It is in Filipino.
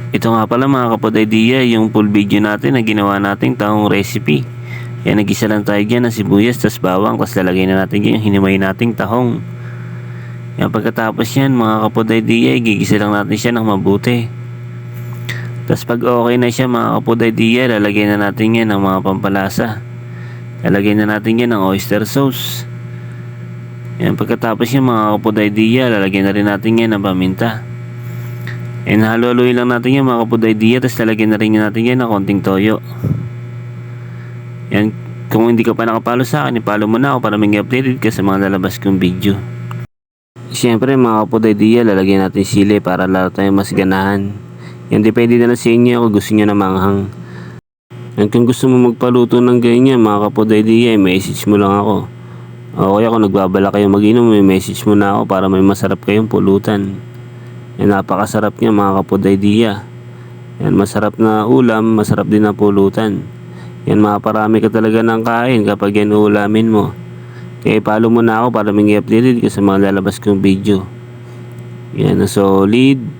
Ito nga pala mga kapod-idea, yung full video natin na ginawa nating tahong recipe. Yan, nagisa lang tayo dyan ng sibuyas, tas bawang, tas lalagay na natin dyan yung hinimay nating tahong. Yan, pagkatapos yan mga kapod-idea, gigisa lang natin siya ng mabuti. Tas pag okay na siya mga kapod-idea, lalagay na natin yan ng mga pampalasa. Lalagay na natin yan ng oyster sauce. Yan, pagkatapos yan mga kapod-idea, lalagay na rin natin yan ng paminta. And halo-haloy lang natin yan mga kapod-idea, tapos lalagyan na rin natin yan ng konting toyo. Yan, kung hindi ka pa nakapalo sa akin, ipalo mo na ako para may updated ka sa mga lalabas kong video. Siyempre mga kapod-idea, lalagyan natin sili para lalo tayong mas ganahan. Yan, depende na lang sa inyo kung gusto nyo na manghang. Yan, kung gusto mo magpaluto ng ganyan mga kapod-idea, message mo lang ako. O kaya kung nagbabala kayo mag-inom, may message mo na ako para may masarap kayong pulutan. Yan, napakasarap niya mga kapod-idea. Yan, masarap na ulam, masarap din na pulutan. Yan, maparami ka talaga ng kain kapag yan ulamin mo. Kaya follow mo na ako para may updated ka sa mga lalabas kong video. Yan, solid.